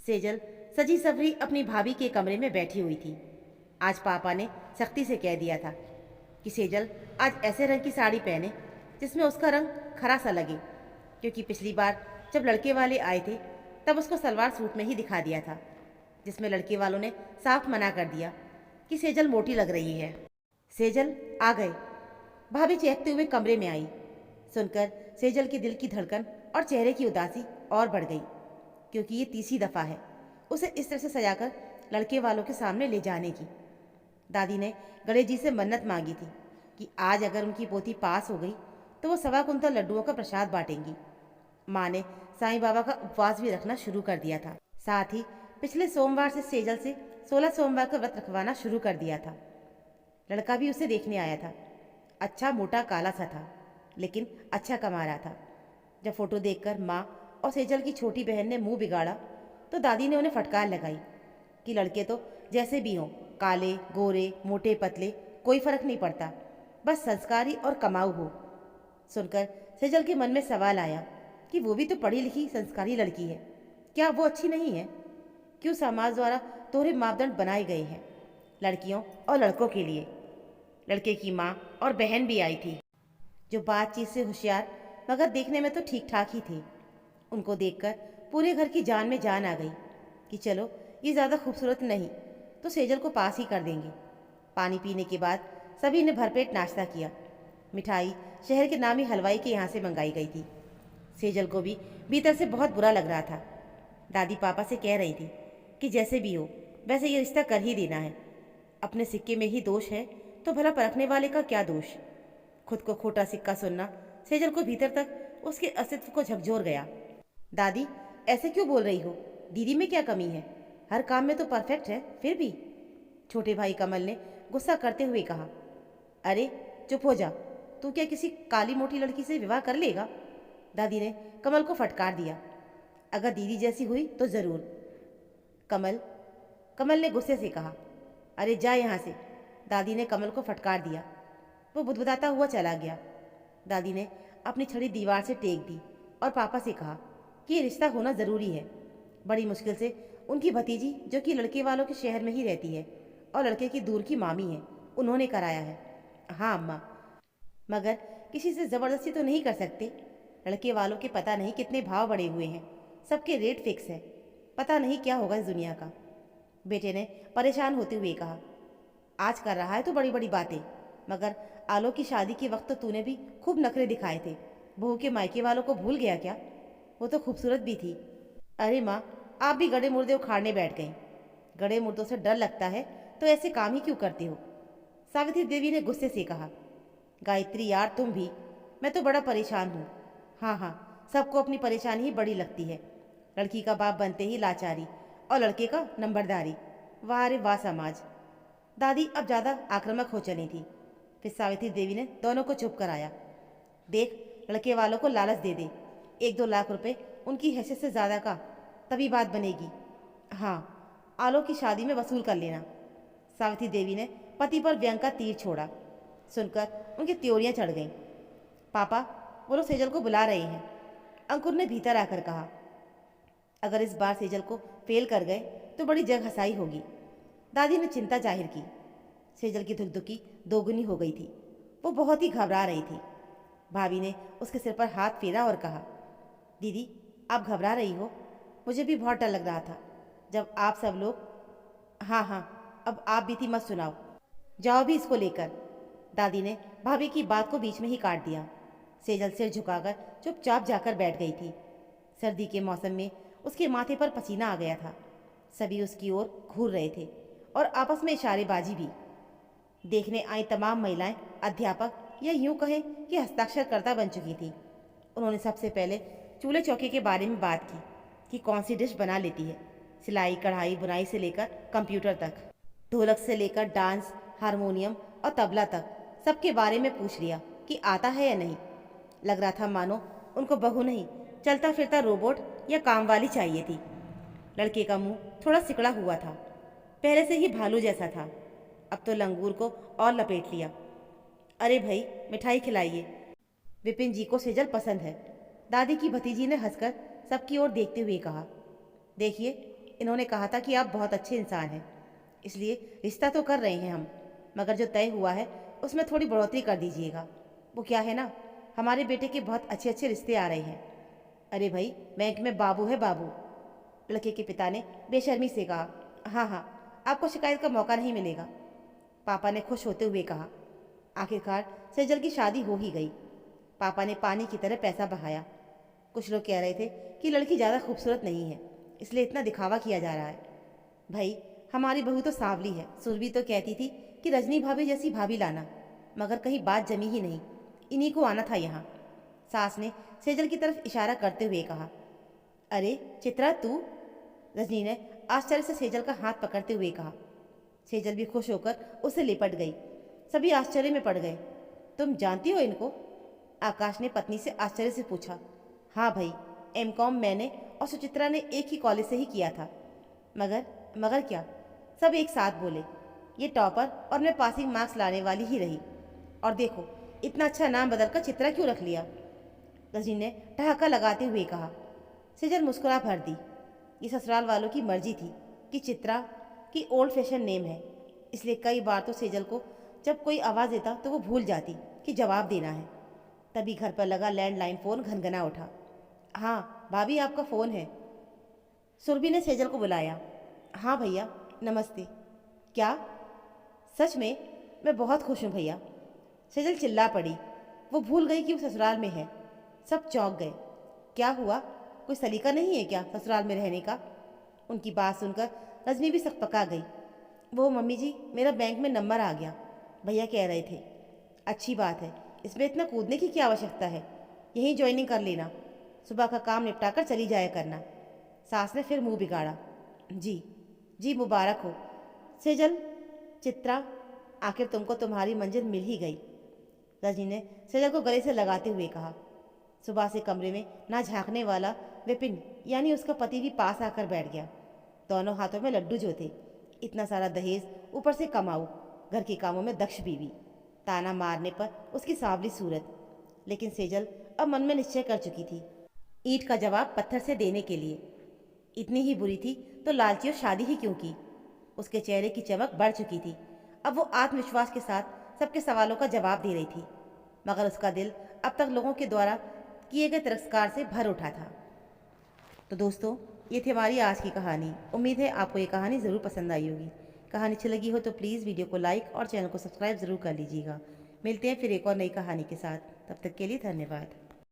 सेजल सजी सवरी अपनी भाभी के कमरे में बैठी हुई थी। आज पापा ने सख्ती से कह दिया था कि सेजल आज ऐसे रंग की साड़ी पहने जिसमें उसका रंग खरा सा लगे, क्योंकि पिछली बार जब लड़के वाले आए थे तब उसको सलवार सूट में ही दिखा दिया था, जिसमें लड़के वालों ने साफ मना कर दिया कि सेजल मोटी लग रही है। सेजल आ गए, भाभी चहकते हुए कमरे में आई। सुनकर सेजल के दिल की धड़कन और चेहरे की उदासी और बढ़ गई, क्योंकि ये तीसरी दफ़ा है उसे इस तरह से सजाकर लड़के वालों के सामने ले जाने की। दादी ने गणेश जी से मन्नत मांगी थी कि आज अगर उनकी पोती पास हो गई तो वो 1.25 कुंतल लड्डुओं का प्रसाद बांटेंगी। माँ ने साईं बाबा का उपवास भी रखना शुरू कर दिया था। साथ ही पिछले सोमवार से सेजल से 16 सोमवार का व्रत रखवाना शुरू कर दिया था। लड़का भी उसे देखने आया था। अच्छा मोटा काला सा था, लेकिन अच्छा कमा रहा था। जब फोटो देखकर माँ और सेजल की छोटी बहन ने मुंह बिगाड़ा तो दादी ने उन्हें फटकार लगाई कि लड़के तो जैसे भी हों, काले गोरे मोटे पतले, कोई फर्क नहीं पड़ता, बस संस्कारी और कमाऊ हो। सुनकर सेजल के मन में सवाल आया कि वो भी तो पढ़ी लिखी संस्कारी लड़की है, क्या वो अच्छी नहीं है? क्यों समाज द्वारा दोहरे मापदंड बनाए गए हैं लड़कियों और लड़कों के लिए? लड़के की माँ और बहन भी आई थी, जो बातचीत से होशियार मगर देखने में तो ठीक ठाक ही थे। उनको देखकर पूरे घर की जान में जान आ गई कि चलो ये ज़्यादा खूबसूरत नहीं तो सेजल को पास ही कर देंगे। पानी पीने के बाद सभी ने भरपेट नाश्ता किया। मिठाई शहर के नामी हलवाई के यहाँ से मंगाई गई थी। सेजल को भी भीतर से बहुत बुरा लग रहा था। दादी पापा से कह रही थी कि जैसे भी हो वैसे ये रिश्ता कर ही देना है। अपने सिक्के में ही दोष है तो भला परखने वाले का क्या दोष? खुद को खोटा सिक्का सुनना सेजल को भीतर तक उसके अस्तित्व को झकझोर गया। दादी ऐसे क्यों बोल रही हो? दीदी में क्या कमी है? हर काम में तो परफेक्ट है। फिर भी छोटे भाई कमल ने गुस्सा करते हुए कहा, अरे चुप हो जा, तू क्या किसी काली मोटी लड़की से विवाह कर लेगा? दादी ने कमल को फटकार दिया, अगर दीदी जैसी हुई तो ज़रूर। कमल कमल ने गुस्से से कहा, अरे जा यहाँ से। दादी ने कमल को फटकार दिया। वो बुदबुदाता हुआ चला गया। दादी ने अपनी छड़ी दीवार से टेक दी और पापा से कहा कि ये रिश्ता होना ज़रूरी है। बड़ी मुश्किल से उनकी भतीजी, जो कि लड़के वालों के शहर में ही रहती है और लड़के की दूर की मामी है, उन्होंने कराया है। हाँ अम्मा, मगर किसी से ज़बरदस्ती तो नहीं कर सकते। लड़के वालों के पता नहीं कितने भाव बढ़े हुए हैं, सबके रेट फिक्स है। पता नहीं क्या होगा इस दुनिया का। बेटे ने परेशान होते हुए कहा, आज कर रहा है तो बड़ी बड़ी बातें, मगर आलोक की शादी के वक्त तो तूने भी खूब नखरे दिखाए थे। बहू के मायके वालों को भूल गया क्या? वो तो खूबसूरत भी थी। अरे माँ, आप भी गड़े मुर्दे उखाड़ने बैठ गई। गड़े मुर्दों से डर लगता है तो ऐसे काम ही क्यों करते हो? सावित्री देवी ने गुस्से से कहा, गायत्री यार तुम भी, मैं तो बड़ा परेशान हूँ। हाँ हाँ, सबको अपनी परेशानी ही बड़ी लगती है। लड़की का बाप बनते ही लाचारी और लड़के का नंबरदारी। वाह रे वाह समाज। दादी अब ज़्यादा आक्रामक हो चली थी। फिर सावित्री देवी ने दोनों को चुप कराया। देख, लड़के वालों को लालच दे दे, 1-2 लाख रुपए उनकी हैसियत से ज़्यादा का, तभी बात बनेगी। हाँ, आलोक की शादी में वसूल कर लेना। सावित्री देवी ने पति पर व्यंग का तीर छोड़ा। सुनकर उनकी त्योरियां चढ़ गईं। पापा, वो लोग सेजल को बुला रहे हैं। अंकुर ने भीतर आकर कहा, अगर इस बार सेजल को फेल कर गए तो बड़ी जग हंसाई होगी। दादी ने चिंता जाहिर की। सेजल की धुकधुकी दोगुनी हो गई थी। वो बहुत ही घबरा रही थी। भाभी ने उसके सिर पर हाथ फेरा और कहा, दीदी आप घबरा रही हो? मुझे भी बहुत डर लग रहा था जब आप सब लोग। हाँ हाँ, अब आप भी थी, मत सुनाओ, जाओ भी इसको लेकर। दादी ने भाभी की बात को बीच में ही काट दिया। सेजल सिर झुकाकर चुपचाप जाकर बैठ गई थी। सर्दी के मौसम में उसके माथे पर पसीना आ गया था। सभी उसकी ओर घूर रहे थे और आपस में इशारेबाजी भी। देखने आई तमाम महिलाएं अध्यापक या यूं कहें कि हस्ताक्षरकर्ता बन चुकी थी। उन्होंने सबसे पहले चूल्हे चौके के बारे में बात की कि कौन सी डिश बना लेती है। सिलाई कढ़ाई बुनाई से लेकर कंप्यूटर तक, ढोलक से लेकर डांस, हारमोनियम और तबला तक सबके बारे में पूछ लिया कि आता है या नहीं। लग रहा था मानो उनको बहू नहीं, चलता फिरता रोबोट या काम वाली चाहिए थी। लड़के का मुंह थोड़ा सिकड़ा हुआ था, पहले से ही भालू जैसा था, अब तो लंगूर को और लपेट लिया। अरे भाई, मिठाई खिलाइए, विपिन जी को सेजल पसंद है। दादी की भतीजी ने हंसकर सबकी ओर देखते हुए कहा, देखिए इन्होंने कहा था कि आप बहुत अच्छे इंसान हैं, इसलिए रिश्ता तो कर रहे हैं हम, मगर जो तय हुआ है उसमें थोड़ी बढ़ोतरी कर दीजिएगा। वो क्या है ना, हमारे बेटे के बहुत अच्छे अच्छे रिश्ते आ रहे हैं। अरे भाई, बैंक में बाबू है बाबू, लड़के के पिता ने बेशर्मी से कहा। हाँ हाँ, आपको शिकायत का मौका नहीं मिलेगा, पापा ने खुश होते हुए कहा। आखिरकार सेजल की शादी हो ही गई। पापा ने पानी की तरह पैसा बहाया। कुछ लोग कह रहे थे कि लड़की ज़्यादा खूबसूरत नहीं है, इसलिए इतना दिखावा किया जा रहा है। भाई, हमारी बहू तो सांवली है। सुरभि तो कहती थी कि रजनी भाभी जैसी भाभी लाना, मगर कहीं बात जमी ही नहीं। इन्हीं को आना था यहाँ। सास ने सेजल की तरफ इशारा करते हुए कहा। अरे चित्रा, तू? रजनी ने आश्चर्य से सेजल का हाथ पकड़ते हुए कहा। सेजल भी खुश होकर उससे लिपट गई। सभी आश्चर्य में पड़ गए। तुम जानती हो इनको? आकाश ने पत्नी से आश्चर्य से पूछा। हाँ भाई, एमकॉम मैंने और सुचित्रा ने एक ही कॉलेज से ही किया था। मगर मगर क्या? सब एक साथ बोले। ये टॉपर और मैं पासिंग मार्क्स लाने वाली ही रही। और देखो, इतना अच्छा नाम बदलकर चित्रा क्यों रख लिया? रजनी ने ठहाका लगाते हुए कहा। सेजल मुस्कुरा भर दी। ये ससुराल वालों की मर्जी थी कि चित्रा की ओल्ड फैशन नेम है, इसलिए कई बार तो सेजल को जब कोई आवाज़ देता तो वो भूल जाती कि जवाब देना है। तभी घर पर लगा लैंडलाइन फ़ोन घनघना उठा। हाँ भाभी, आपका फ़ोन है, सुरभि ने सेजल को बुलाया। हाँ भैया, नमस्ते। क्या? सच में? मैं बहुत खुश हूँ भैया, सेजल चिल्ला पड़ी। वो भूल गई कि वो ससुराल में है। सब चौंक गए। क्या हुआ? कोई सलीका नहीं है क्या ससुराल में रहने का? उनकी बात सुनकर रजनी भी सकपका गई। वो मम्मी जी, मेरा बैंक में नंबर आ गया, भैया कह रहे थे। अच्छी बात है, इसमें इतना कूदने की क्या आवश्यकता है, यहीं ज्वाइनिंग कर लेना, सुबह का काम निपटा कर चली जाया करना। सास ने फिर मुंह बिगाड़ा। जी जी, मुबारक हो सेजल, चित्रा, आखिर तुमको तुम्हारी मंजिल मिल ही गई, रजनी ने सेजल को गले से लगाते हुए कहा। सुबह से कमरे में ना झांकने वाला विपिन यानी उसका पति भी पास आकर बैठ गया। दोनों हाथों में लड्डू जो थे, इतना सारा दहेज, ऊपर से कमाऊ, घर के कामों में दक्ष बीवी, ताना मारने पर उसकी सांवली सूरत। लेकिन सेजल अब मन में निश्चय कर चुकी थी, ईंट का जवाब पत्थर से देने के लिए। इतनी ही बुरी थी तो लालची और शादी ही क्यों की। उसके चेहरे की चमक बढ़ चुकी थी। अब वो आत्मविश्वास के साथ सबके सवालों का जवाब दे रही थी, मगर उसका दिल अब तक लोगों के द्वारा किए गए तिरस्कार से भर उठा था। तो दोस्तों, ये थी हमारी आज की कहानी। उम्मीद है आपको ये कहानी ज़रूर पसंद आई होगी। कहानी अच्छी लगी हो तो प्लीज़ वीडियो को लाइक और चैनल को सब्सक्राइब ज़रूर कर लीजिएगा। मिलते हैं फिर एक और नई कहानी के साथ। तब तक के लिए धन्यवाद।